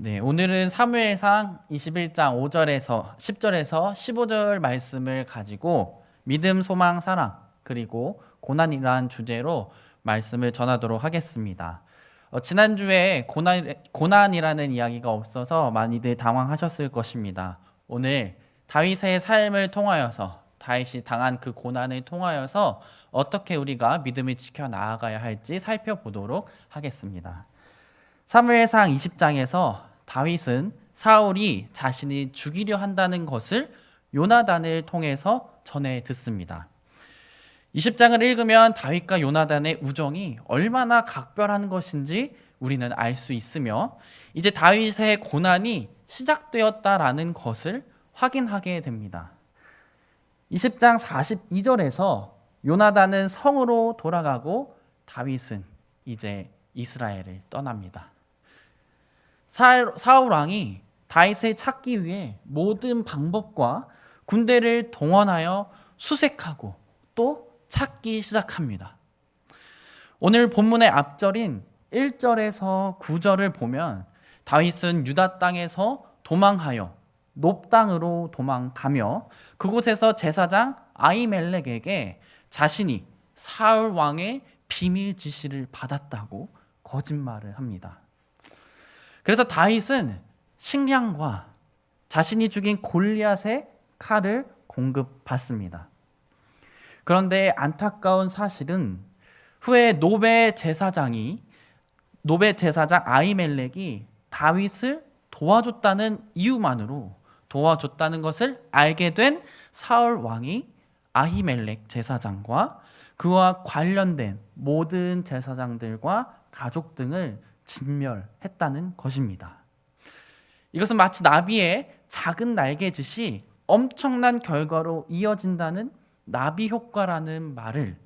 네, 오늘은 사무엘상 21장 5절에서 10절에서 15절 말씀을 가지고 믿음, 소망, 사랑, 그리고 고난이라는 주제로 말씀을 전하도록 하겠습니다. 지난주에 고난이라는 이야기가 없어서 많이들 당황하셨을 것입니다. 오늘 다윗의 삶을 통하여서 다윗이 당한 그 고난을 통하여서 어떻게 우리가 믿음을 지켜 나아가야 할지 살펴보도록 하겠습니다. 사무엘상 20장에서 다윗은 사울이 자신이 죽이려 한다는 것을 요나단을 통해서 전해 듣습니다. 20장을 읽으면 다윗과 요나단의 우정이 얼마나 각별한 것인지 우리는 알 수 있으며 이제 다윗의 고난이 시작되었다라는 것을 확인하게 됩니다. 20장 42절에서 요나단은 성으로 돌아가고 다윗은 이제 이스라엘을 떠납니다. 사울 왕이 다윗을 찾기 위해 모든 방법과 군대를 동원하여 수색하고 또 찾기 시작합니다. 오늘 본문의 앞절인 1절에서 9절을 보면 다윗은 유다 땅에서 도망하여 놉 땅으로 도망가며 그곳에서 제사장 아히멜렉에게 자신이 사울 왕의 비밀 지시를 받았다고 거짓말을 합니다. 그래서 다윗은 식량과 자신이 죽인 골리앗의 칼을 공급받습니다. 그런데 안타까운 사실은 후에 노베 제사장 아히멜렉이 다윗을 도와줬다는 이유만으로 도와줬다는 것을 알게 된 사울 왕이 아히멜렉 제사장과 그와 관련된 모든 제사장들과 가족 등을 진멸했다는 것입니다. 이것은 마치 나비의 작은 날개짓이 엄청난 결과로 이어진다는 나비 효과라는 말을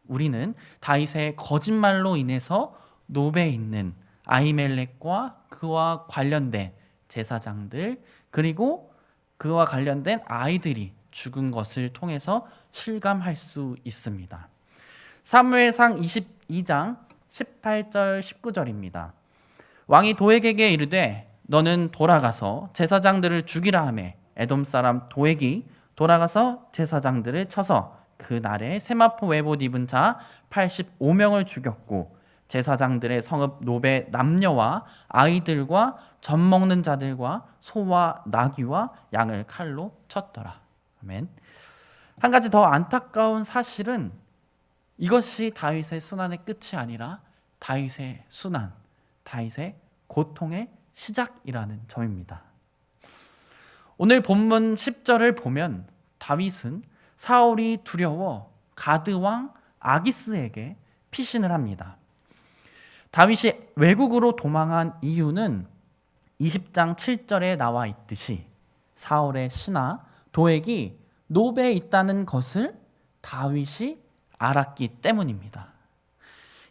우리는 다윗의 거짓말로 인해서 노베에 있는 아히멜렉과 그와 관련된 제사장들 그리고 그와 관련된 아이들이 죽은 것을 통해서 실감할 수 있습니다. 사무엘상 22장 18절 19절입니다. 왕이 도액에게 이르되 너는 돌아가서 제사장들을 죽이라 하매 에돔 사람 도액이 돌아가서 제사장들을 쳐서 그 날에 세마포 외봇 입은 자 85명을 죽였고 제사장들의 성읍 노베 남녀와 아이들과 젖 먹는 자들과 소와 나귀와 양을 칼로 쳤더라. 아멘. 한 가지 더 안타까운 사실은 이것이 다윗의 순환의 끝이 아니라 다윗의 순환, 다윗의 고통의 시작이라는 점입니다. 오늘 본문 10절을 보면 다윗은 사울이 두려워 가드 왕 아기스에게 피신을 합니다. 다윗이 외국으로 도망한 이유는 20장 7절에 나와 있듯이 사울의 신하 도액이 노베에 있다는 것을 다윗이 알았기 때문입니다.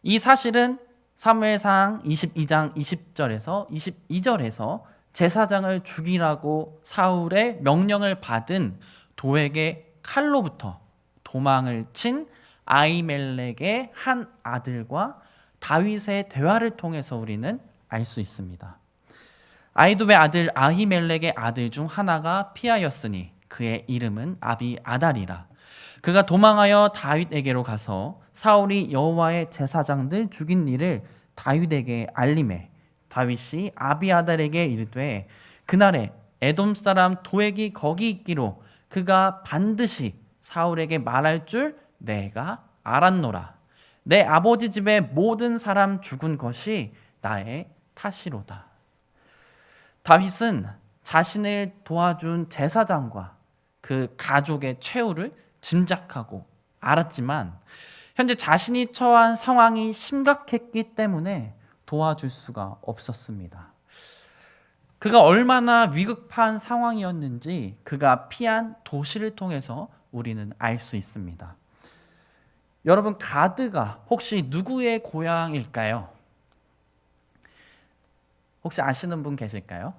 이 사실은 사무엘상 22장 20절에서 22절에서 제사장을 죽이라고 사울의 명령을 받은 도액의 칼로부터 도망을 친 아히멜렉의 한 아들과 다윗의 대화를 통해서 우리는 알 수 있습니다. 아히도의 아들 아히멜렉의 아들 중 하나가 피하였으니 그의 이름은 아비아달이라. 그가 도망하여 다윗에게로 가서 사울이 여호와의 제사장들 죽인 일을 다윗에게 알림해 다윗이 아비아달에게 이르되 그날에 에돔 사람 도액이 거기 있기로 그가 반드시 사울에게 말할 줄 내가 알았노라. 내 아버지 집의 모든 사람 죽은 것이 나의 탓이로다. 다윗은 자신을 도와준 제사장과 그 가족의 최후를 짐작하고 알았지만 현재 자신이 처한 상황이 심각했기 때문에 도와줄 수가 없었습니다. 그가 얼마나 위급한 상황이었는지 그가 피한 도시를 통해서 우리는 알 수 있습니다. 여러분, 가드가 혹시 누구의 고향일까요? 혹시 아시는 분 계실까요?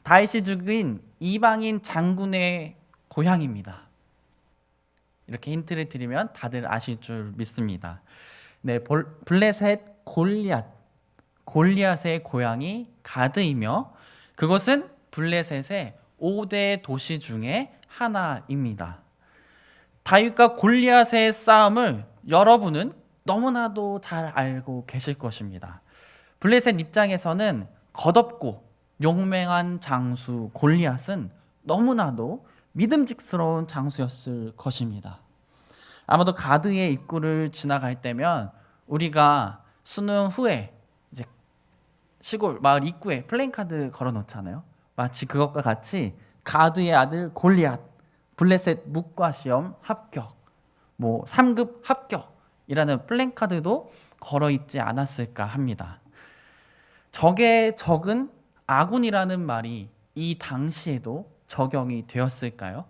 다윗이 죽인 이방인 장군의 고향입니다. 이렇게 힌트를 드리면 다들 아실 줄 믿습니다. 네, 블레셋 골리앗 골리앗의 고향이 가드이며 그것은 블레셋의 5대 도시 중에 하나입니다. 다윗과 골리앗의 싸움을 여러분은 너무나도 잘 알고 계실 것입니다. 블레셋 입장에서는 겉없고 용맹한 장수 골리앗은 너무나도 믿음직스러운 장수였을 것입니다. 아마도 가드의 입구를 지나갈 때면 우리가 수능 후에 이제 시골 마을 입구에 플랜카드 걸어 놓잖아요. 마치 그것과 같이 가드의 아들 골리앗, 블레셋 묵과 시험 합격, 3급 합격이라는 플랜카드도 걸어 있지 않았을까 합니다. 적의 적은 아군이라는 말이 이 당시에도 적용이 되었을까요?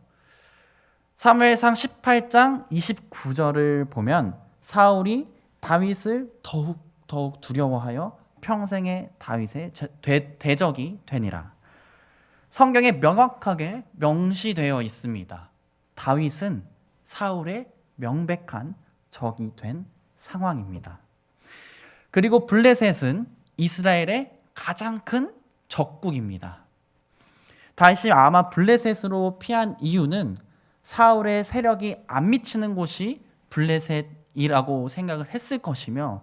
사무엘상 18장 29절을 보면 사울이 다윗을 더욱 두려워하여 평생의 다윗의 대적이 되니라. 성경에 명확하게 명시되어 있습니다. 다윗은 사울의 명백한 적이 된 상황입니다. 그리고 블레셋은 이스라엘의 가장 큰 적국입니다. 다윗이 아마 블레셋으로 피한 이유는 사울의 세력이 안 미치는 곳이 블레셋이라고 생각을 했을 것이며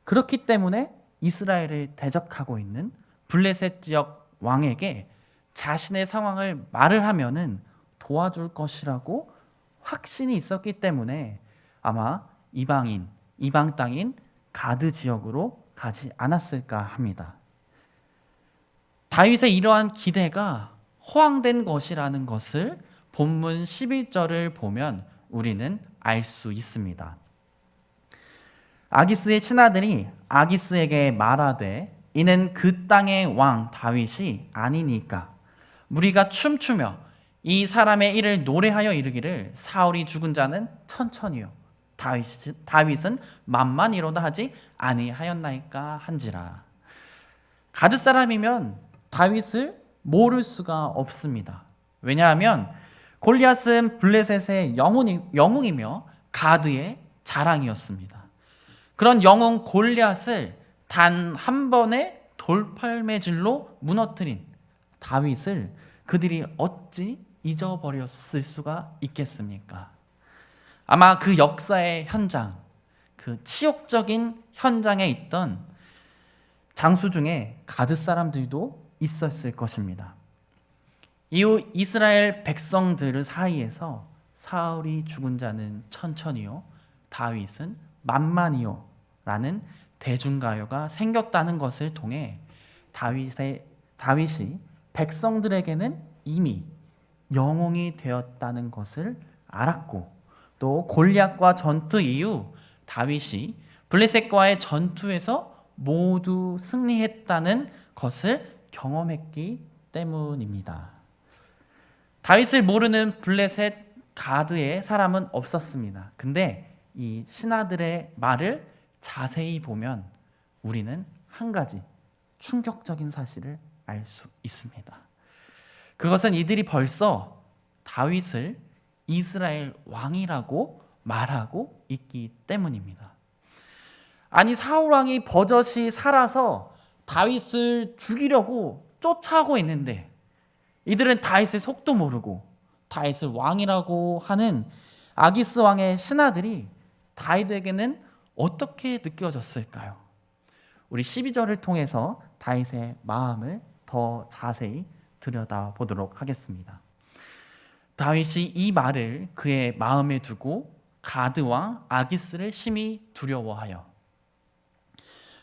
그렇기 때문에 이스라엘을 대적하고 있는 블레셋 지역 왕에게 자신의 상황을 말을 하면은 도와줄 것이라고 확신이 있었기 때문에 아마 이방 땅인 가드 지역으로 가지 않았을까 합니다. 다윗의 이러한 기대가 허황된 것이라는 것을 본문 11절을 보면 우리는 알 수 있습니다. 아기스의 신하들이 아기스에게 말하되 이는 그 땅의 왕 다윗이 아니니까 무리가 춤추며 이 사람의 일을 노래하여 이르기를 사울이 죽은 자는 천천히요 다윗은 만만이로다 하지 아니하였나이까 한지라. 가드 사람이면 다윗을 모를 수가 없습니다. 왜냐하면 골리앗은 블레셋의 영웅이며 가드의 자랑이었습니다. 그런 영웅 골리앗을 단 한 번의 돌팔매질로 무너뜨린 다윗을 그들이 어찌 잊어버렸을 수가 있겠습니까? 아마 그 역사의 현장, 그 치욕적인 현장에 있던 장수 중에 가드 사람들도 있었을 것입니다. 이후 이스라엘 백성들 사이에서 사울이 죽은 자는 천천히요, 다윗은 만만히요 라는 대중가요가 생겼다는 것을 통해 다윗이 백성들에게는 이미 영웅이 되었다는 것을 알았고 또 골리앗과 전투 이후 다윗이 블레셋과의 전투에서 모두 승리했다는 것을 경험했기 때문입니다. 다윗을 모르는 블레셋 가드의 사람은 없었습니다. 근데 이 신하들의 말을 자세히 보면 우리는 한 가지 충격적인 사실을 알 수 있습니다. 그것은 이들이 벌써 다윗을 이스라엘 왕이라고 말하고 있기 때문입니다. 아니, 사울 왕이 버젓이 살아서 다윗을 죽이려고 쫓아오고 있는데 이들은 다윗의 속도 모르고 다윗을 왕이라고 하는 아기스 왕의 신하들이 다윗에게는 어떻게 느껴졌을까요? 우리 12절을 통해서 다윗의 마음을 더 자세히 들여다보도록 하겠습니다. 다윗이 이 말을 그의 마음에 두고 가드 왕 아기스를 심히 두려워하여.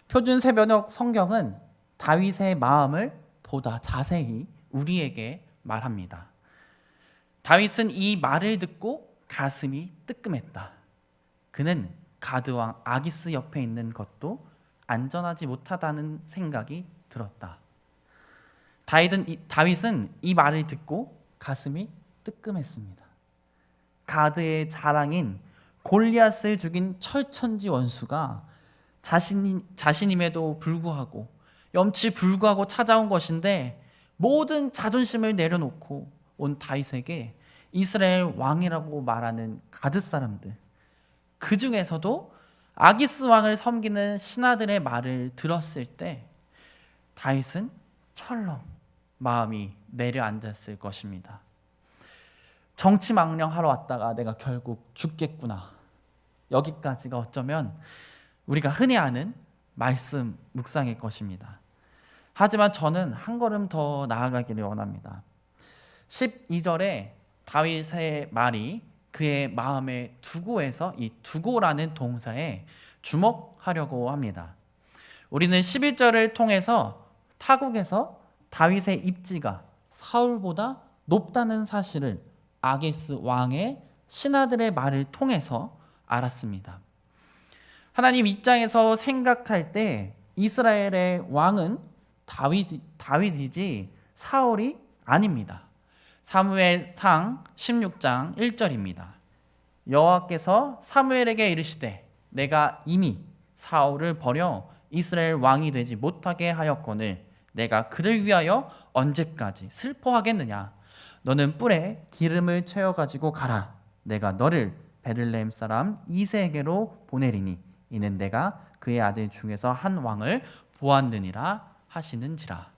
표준 세번역 성경은 다윗의 마음을 보다 자세히 우리에게 말합니다. 다윗은 이 말을 듣고 가슴이 뜨끔했다. 그는 가드 왕 아기스 옆에 있는 것도 안전하지 못하다는 생각이 들었다. 다윗은 이 말을 듣고 가슴이 뜨끔했습니다. 가드의 자랑인 골리앗을 죽인 철천지 원수가 자신임에도 불구하고 염치 불구하고 찾아온 것인데 모든 자존심을 내려놓고 온 다윗에게 이스라엘 왕이라고 말하는 가드 사람들, 그 중에서도 아기스 왕을 섬기는 신하들의 말을 들었을 때 다윗은 철렁 마음이 내려앉았을 것입니다. 정치망령하러 왔다가 내가 결국 죽겠구나. 여기까지가 어쩌면 우리가 흔히 아는 말씀 묵상일 것입니다. 하지만 저는 한 걸음 더 나아가기를 원합니다. 12절에 다윗의 말이 그의 마음에 두고에서 이 두고라는 동사에 주목하려고 합니다. 우리는 11절을 통해서 타국에서 다윗의 입지가 사울보다 높다는 사실을 아기스 왕의 신하들의 말을 통해서 알았습니다. 하나님 입장에서 생각할 때 이스라엘의 왕은 다윗이지 사울이 아닙니다. 사무엘상 16장 1절입니다. 여호와께서 사무엘에게 이르시되 내가 이미 사울을 버려 이스라엘 왕이 되지 못하게 하였거늘 내가 그를 위하여 언제까지 슬퍼하겠느냐. 너는 뿔에 기름을 채워 가지고 가라. 내가 너를 베들레헴 사람 이새에게로 보내리니 이는 내가 그의 아들 중에서 한 왕을 보았느니라 하시는지라.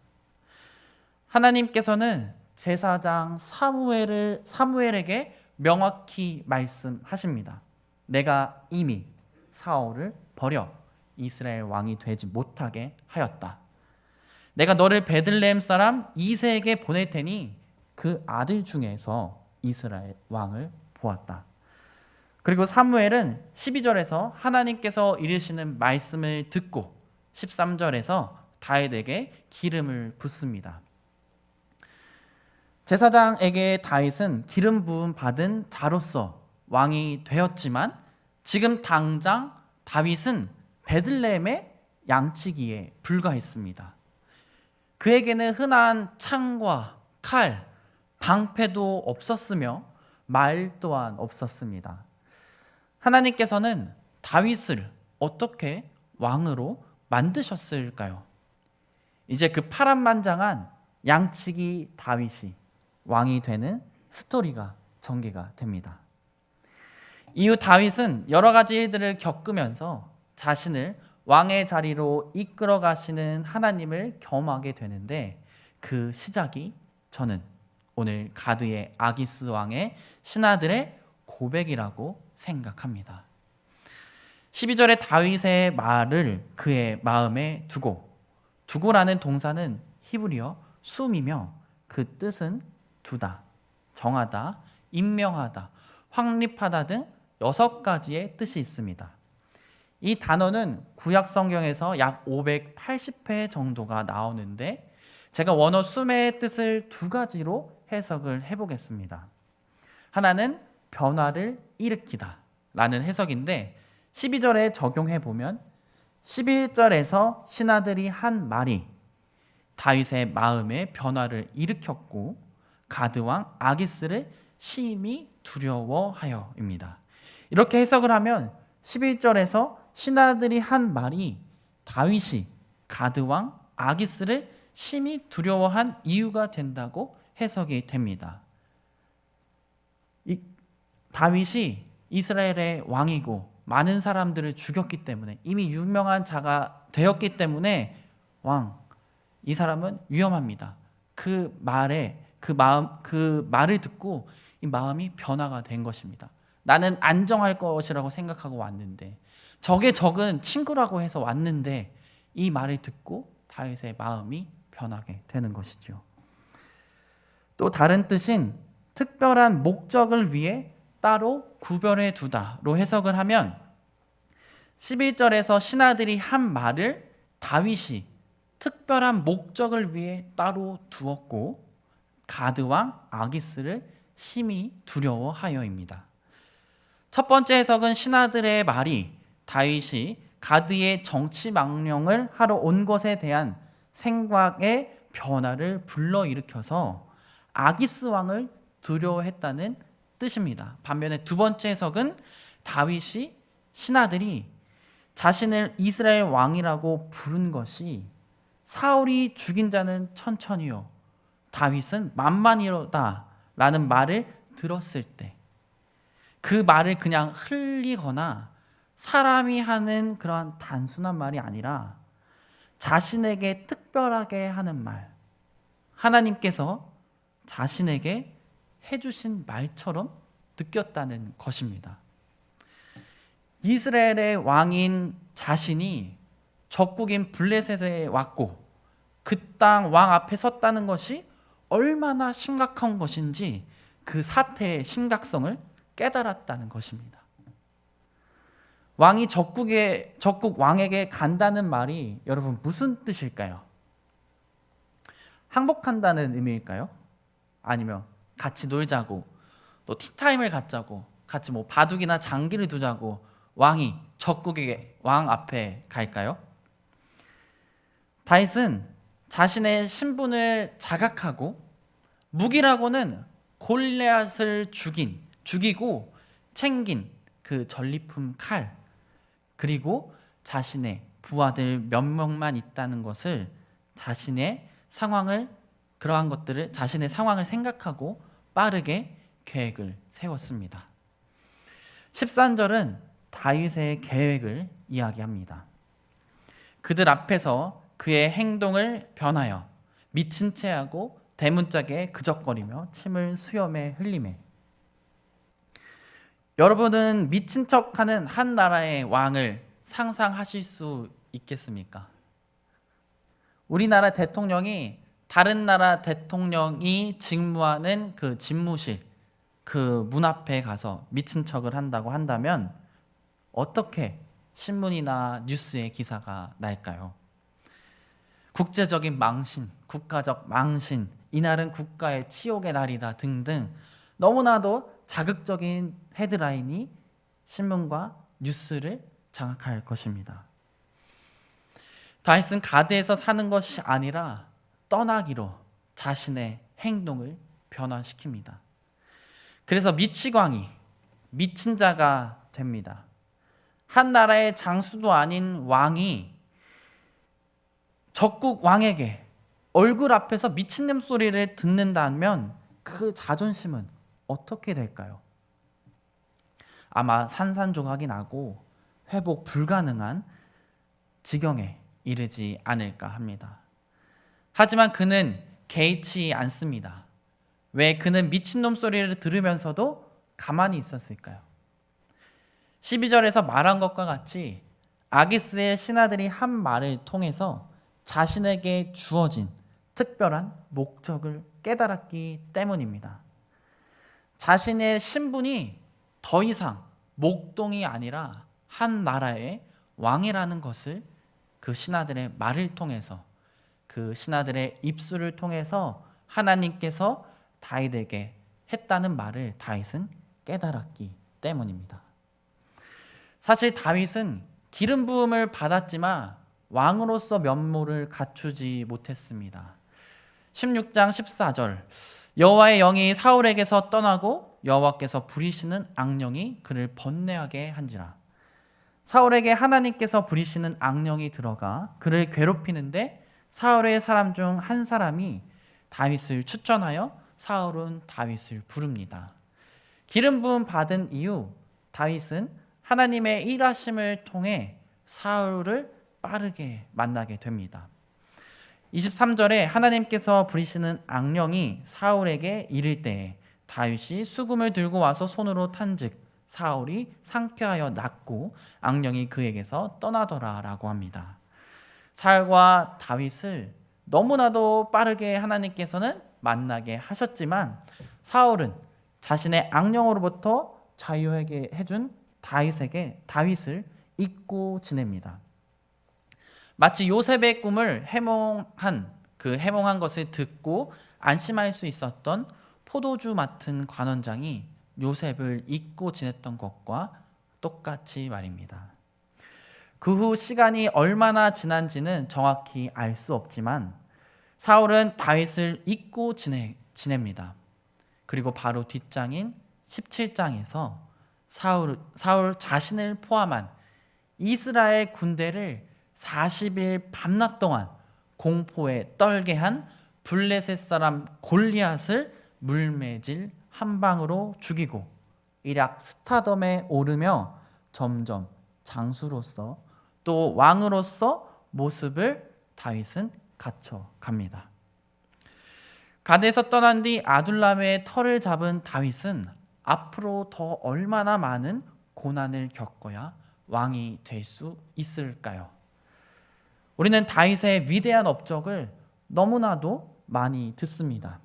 하나님께서는 제사장 사무엘에게 명확히 말씀하십니다. 내가 이미 사울을 버려 이스라엘 왕이 되지 못하게 하였다. 내가 너를 베들레헴 사람 이새에게 보낼 테니 그 아들 중에서 이스라엘 왕을 보았다. 그리고 사무엘은 12절에서 하나님께서 이르시는 말씀을 듣고 13절에서 다윗에게 기름을 붓습니다. 제사장에게 다윗은 기름 부음 받은 자로서 왕이 되었지만 지금 당장 다윗은 베들레헴의 양치기에 불과했습니다. 그에게는 흔한 창과 칼, 방패도 없었으며 말 또한 없었습니다. 하나님께서는 다윗을 어떻게 왕으로 만드셨을까요? 이제 그 파란만장한 양치기 다윗이 왕이 되는 스토리가 전개가 됩니다. 이후 다윗은 여러 가지 일들을 겪으면서 자신을 왕의 자리로 이끌어 가시는 하나님을 경험하게 되는데 그 시작이 저는 오늘 가드의 아기스 왕의 신하들의 고백이라고 생각합니다. 12절에 다윗의 말을 그의 마음에 두고라는 동사는 히브리어 숨이며 그 뜻은 두다, 정하다, 임명하다, 확립하다 등 6가지의 뜻이 있습니다. 이 단어는 구약 성경에서 약 580회 정도가 나오는데 제가 원어 숨의 뜻을 2가지로 해석을 해보겠습니다. 하나는 변화를 일으키다 라는 해석인데 12절에 적용해보면 11절에서 신하들이 한 말이 다윗의 마음에 변화를 일으켰고 가드왕 아기스를 심히 두려워하여입니다. 이렇게 해석을 하면 11절에서 신하들이 한 말이 다윗이 가드왕 아기스를 심히 두려워한 이유가 된다고 해석이 됩니다. 다윗이 이스라엘의 왕이고 많은 사람들을 죽였기 때문에 이미 유명한 자가 되었기 때문에 이 사람은 위험합니다. 그 말을 듣고 이 마음이 변화가 된 것입니다. 나는 안정할 것이라고 생각하고 왔는데 적은 친구라고 해서 왔는데 이 말을 듣고 다윗의 마음이 변하게 되는 것이죠. 또 다른 뜻인 특별한 목적을 위해 따로 구별해 두다로 해석을 하면 11절에서 신하들이 한 말을 다윗이 특별한 목적을 위해 따로 두었고 가드왕 아기스를 심히 두려워하여입니다. 첫 번째 해석은 신하들의 말이 다윗이 가드의 정치 망령을 하러 온 것에 대한 생각의 변화를 불러일으켜서 아기스 왕을 두려워했다는 뜻입니다. 반면에 두 번째 해석은 다윗이 신하들이 자신을 이스라엘 왕이라고 부른 것이 사울이 죽인 자는 천천히요 다윗은 만만이로다 라는 말을 들었을 때 그 말을 그냥 흘리거나 사람이 하는 그러한 단순한 말이 아니라 자신에게 특별하게 하는 말, 하나님께서 자신에게 해주신 말처럼 느꼈다는 것입니다. 이스라엘의 왕인 자신이 적국인 블레셋에 왔고 그 땅 왕 앞에 섰다는 것이 얼마나 심각한 것인지 그 사태의 심각성을 깨달았다는 것입니다. 왕이 적국 왕에게 간다는 말이 여러분 무슨 뜻일까요? 항복한다는 의미일까요? 아니면 같이 놀자고, 또 티타임을 갖자고, 같이 뭐 바둑이나 장기를 두자고 왕이 적국의 왕 앞에 갈까요? 다윗은 자신의 신분을 자각하고 무기라고는 골리앗을 죽이고 챙긴 그 전리품 칼, 그리고 자신의 부하들 몇 명만 있다는 것을 자신의 상황을 생각하고 빠르게 계획을 세웠습니다. 13절은 다윗의 계획을 이야기합니다. 그들 앞에서 그의 행동을 변하여 미친 채 하고 대문짝에 그적거리며 침을 수염에 흘리매. 여러분은 미친 척하는 한 나라의 왕을 상상하실 수 있겠습니까? 우리나라 대통령이 다른 나라 대통령이 직무하는 그 집무실, 그 문 앞에 가서 미친 척을 한다고 한다면 어떻게 신문이나 뉴스에 기사가 날까요? 국제적인 망신, 국가적 망신, 이날은 국가의 치욕의 날이다 등등 너무나도 자극적인 헤드라인이 신문과 뉴스를 장악할 것입니다. 다윗은 가드에서 사는 것이 아니라 떠나기로 자신의 행동을 변화시킵니다. 그래서 미치광이 미친 자가 됩니다. 한 나라의 장수도 아닌 왕이 적국 왕에게 얼굴 앞에서 미친놈 소리를 듣는다면 그 자존심은 어떻게 될까요? 아마 산산조각이 나고 회복 불가능한 지경에 이르지 않을까 합니다. 하지만 그는 개의치 않습니다. 왜 그는 미친놈 소리를 들으면서도 가만히 있었을까요? 12절에서 말한 것과 같이 아기스의 신하들이 한 말을 통해서 자신에게 주어진 특별한 목적을 깨달았기 때문입니다. 자신의 신분이 더 이상 목동이 아니라 한 나라의 왕이라는 것을 그 신하들의 말을 통해서, 그 신하들의 입술을 통해서 하나님께서 다윗에게 했다는 말을 다윗은 깨달았기 때문입니다. 사실 다윗은 기름 부음을 받았지만 왕으로서 면모를 갖추지 못했습니다. 16장 14절, 여호와의 영이 사울에게서 떠나고 여호와께서 부리시는 악령이 그를 번뇌하게 한지라. 사울에게 하나님께서 부리시는 악령이 들어가 그를 괴롭히는데 사울의 사람 중 한 사람이 다윗을 추천하여 사울은 다윗을 부릅니다. 기름 부음 받은 이후 다윗은 하나님의 일하심을 통해 사울을 빠르게 만나게 됩니다. 23절에 하나님께서 부리시는 악령이 사울에게 이를 때에 다윗이 수금을 들고 와서 손으로 탄즉 사울이 상쾌하여 낫고 악령이 그에게서 떠나더라 라고 합니다. 사울과 다윗을 너무나도 빠르게 하나님께서는 만나게 하셨지만 사울은 자신의 악령으로부터 자유하게 해준 다윗을 잊고 지냅니다. 마치 요셉의 꿈을 해몽한 것을 듣고 안심할 수 있었던 포도주 맡은 관원장이 요셉을 잊고 지냈던 것과 똑같이 말입니다. 그 후 시간이 얼마나 지난지는 정확히 알 수 없지만 사울은 다윗을 잊고 지냅니다. 그리고 바로 뒷장인 17장에서 사울 자신을 포함한 이스라엘 군대를 40일 밤낮 동안 공포에 떨게 한 블레셋 사람 골리앗을 물매질 한 방으로 죽이고 일약 스타덤에 오르며 점점 장수로서 또 왕으로서 모습을 다윗은 갇혀 갑니다. 갓에서 떠난 뒤 아둘람의 터를 잡은 다윗은 앞으로 더 얼마나 많은 고난을 겪어야 왕이 될 수 있을까요? 우리는 다윗의 위대한 업적을 너무나도 많이 듣습니다.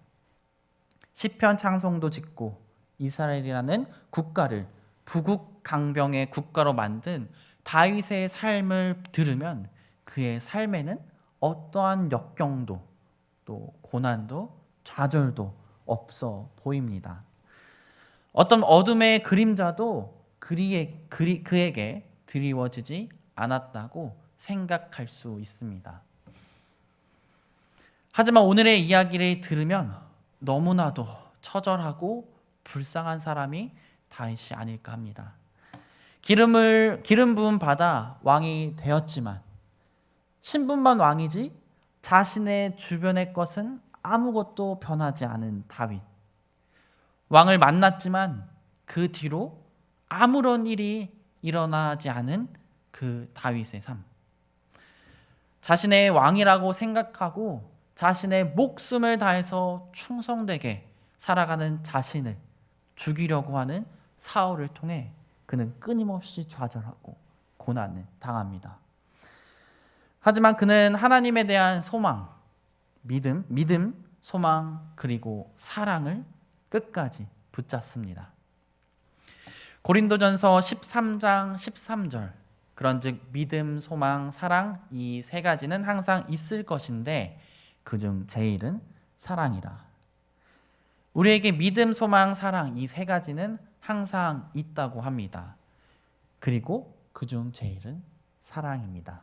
시편 찬송도 짓고 이스라엘이라는 국가를 부국강병의 국가로 만든 다윗의 삶을 들으면 그의 삶에는 어떠한 역경도 또 고난도 좌절도 없어 보입니다. 어떤 어둠의 그림자도 그에게 드리워지지 않았다고 생각할 수 있습니다. 하지만 오늘의 이야기를 들으면 너무나도 처절하고 불쌍한 사람이 다윗이 아닐까 합니다. 기름 부음 받아 왕이 되었지만 신분만 왕이지 자신의 주변의 것은 아무것도 변하지 않은 다윗. 왕을 만났지만 그 뒤로 아무런 일이 일어나지 않은 그 다윗의 삶. 자신의 왕이라고 생각하고 자신의 목숨을 다해서 충성되게 살아가는 자신을 죽이려고 하는 사울을 통해 그는 끊임없이 좌절하고 고난을 당합니다. 하지만 그는 하나님에 대한 소망, 믿음, 소망, 그리고 사랑을 끝까지 붙잡습니다. 고린도전서 13장 13절, 그런즉 믿음, 소망, 사랑 이 세 가지는 항상 있을 것인데 그중 제일은 사랑이라. 우리에게 믿음, 소망, 사랑 이 세 가지는 항상 있다고 합니다. 그리고 그중 제일은 사랑입니다.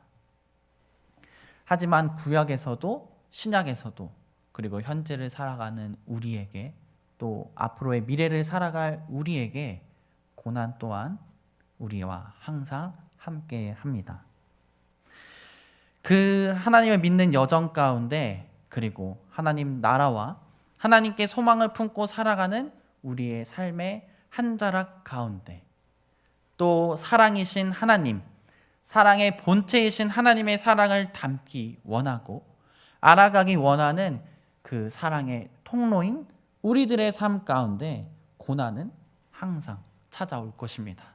하지만 구약에서도 신약에서도 그리고 현재를 살아가는 우리에게 또 앞으로의 미래를 살아갈 우리에게 고난 또한 우리와 항상 함께 합니다. 그 하나님을 믿는 여정 가운데 그리고 하나님 나라와 하나님께 소망을 품고 살아가는 우리의 삶의 한 자락 가운데 또 사랑이신 하나님, 사랑의 본체이신 하나님의 사랑을 담기 원하고 알아가기 원하는 그 사랑의 통로인 우리들의 삶 가운데 고난은 항상 찾아올 것입니다.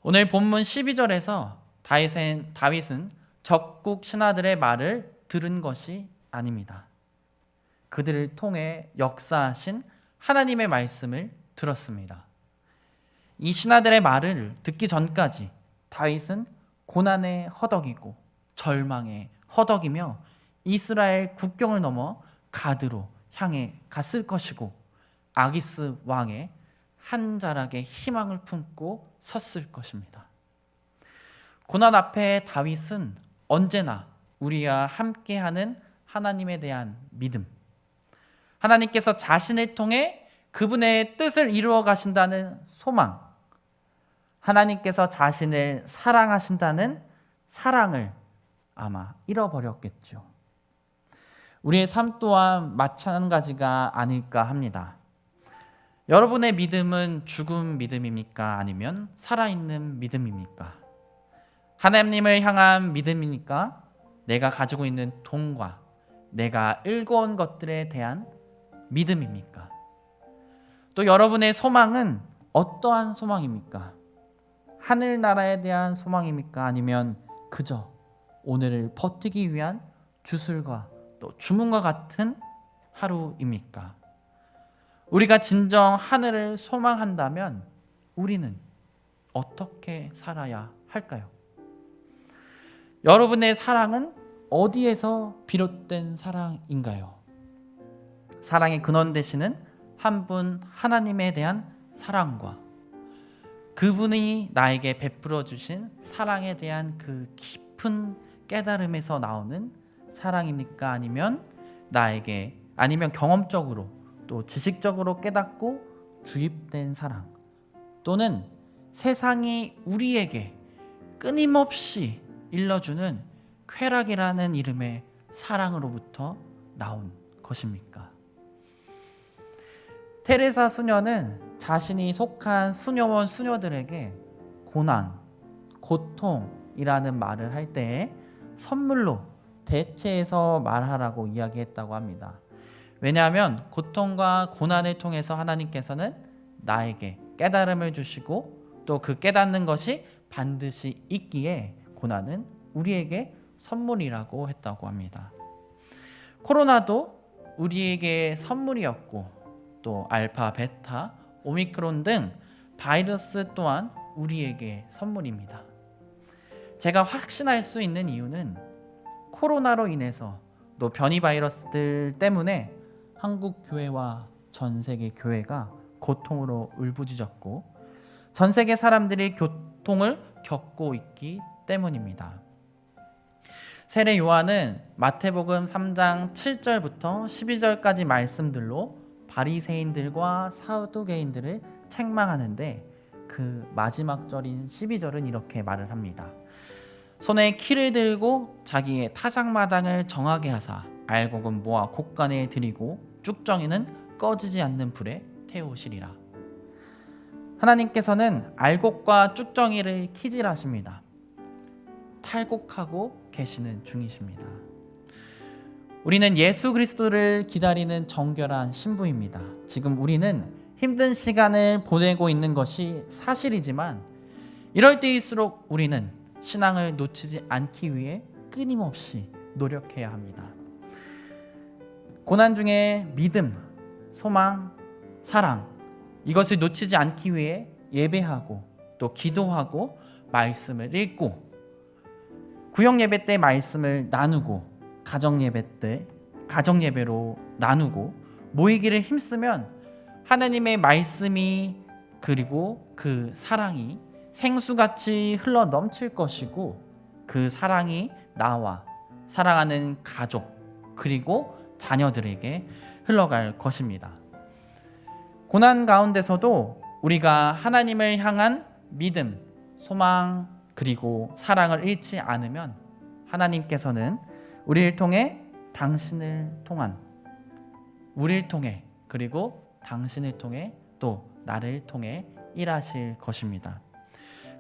오늘 본문 12절에서 다윗은 적국 신하들의 말을 들은 것이 아닙니다. 그들을 통해 역사하신 하나님의 말씀을 들었습니다. 이 신하들의 말을 듣기 전까지 다윗은 고난에 허덕이고 절망에 허덕이며 이스라엘 국경을 넘어 가드로 향해 갔을 것이고 아기스 왕의 한 자락의 희망을 품고 섰을 것입니다. 고난 앞에 다윗은 언제나 우리와 함께하는 하나님에 대한 믿음, 하나님께서 자신을 통해 그분의 뜻을 이루어 가신다는 소망, 하나님께서 자신을 사랑하신다는 사랑을 아마 잃어버렸겠죠. 우리의 삶 또한 마찬가지가 아닐까 합니다. 여러분의 믿음은 죽은 믿음입니까? 아니면 살아있는 믿음입니까? 하나님을 향한 믿음입니까? 내가 가지고 있는 돈과 내가 읽어온 것들에 대한 믿음입니까? 또 여러분의 소망은 어떠한 소망입니까? 하늘나라에 대한 소망입니까? 아니면 그저 오늘을 버티기 위한 주술과 또 주문과 같은 하루입니까? 우리가 진정 하늘을 소망한다면 우리는 어떻게 살아야 할까요? 여러분의 사랑은 어디에서 비롯된 사랑인가요? 사랑의 근원 되시는 한 분 하나님에 대한 사랑과 그분이 나에게 베풀어 주신 사랑에 대한 그 깊은 깨달음에서 나오는 사랑입니까? 아니면 경험적으로 또 지식적으로 깨닫고 주입된 사랑, 또는 세상이 우리에게 끊임없이 일러주는 쾌락이라는 이름의 사랑으로부터 나온 것입니까? 테레사 수녀는 자신이 속한 수녀원 수녀들에게 고난, 고통이라는 말을 할 때에 선물로 대체해서 말하라고 이야기했다고 합니다. 왜냐하면 고통과 고난을 통해서 하나님께서는 나에게 깨달음을 주시고 또 그 깨닫는 것이 반드시 있기에 고난은 우리에게 선물이라고 했다고 합니다. 코로나도 우리에게 선물이었고 또 알파, 베타, 오미크론 등 바이러스 또한 우리에게 선물입니다. 제가 확신할 수 있는 이유는 코로나로 인해서 또 변이 바이러스들 때문에 한국 교회와 전 세계 교회가 고통으로 울부짖었고 전 세계 사람들이 고통을 겪고 있기 때문입니다. 세례 요한은 마태복음 3장 7절부터 12절까지 말씀들로 바리새인들과 사두개인들을 책망하는데 그 마지막 절인 12절은 이렇게 말을 합니다. 손에 키를 들고 자기의 타작마당을 정하게 하사 알곡은 모아 곡간에 들이고 쭉정이는 꺼지지 않는 불에 태우시리라. 하나님께서는 알곡과 쭉정이를 키질하십니다. 탈곡하고 계시는 중이십니다. 우리는 예수 그리스도를 기다리는 정결한 신부입니다. 지금 우리는 힘든 시간을 보내고 있는 것이 사실이지만 이럴 때일수록 우리는 신앙을 놓치지 않기 위해 끊임없이 노력해야 합니다. 고난 중에 믿음, 소망, 사랑 이것을 놓치지 않기 위해 예배하고 또 기도하고 말씀을 읽고 구역 예배 때 말씀을 나누고 가정 예배 때 가정 예배로 나누고 모이기를 힘쓰면 하나님의 말씀이 그리고 그 사랑이 생수같이 흘러 넘칠 것이고 그 사랑이 나와 사랑하는 가족 그리고 자녀들에게 흘러갈 것입니다. 고난 가운데서도 우리가 하나님을 향한 믿음, 소망 그리고 사랑을 잃지 않으면 하나님께서는 우리를 통해 우리를 통해 그리고 당신을 통해 또 나를 통해 일하실 것입니다.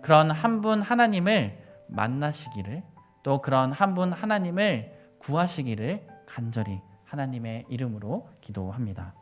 그런 한 분 하나님을 만나시기를 또 그런 한 분 하나님을 구하시기를 간절히 하나님의 이름으로 기도합니다.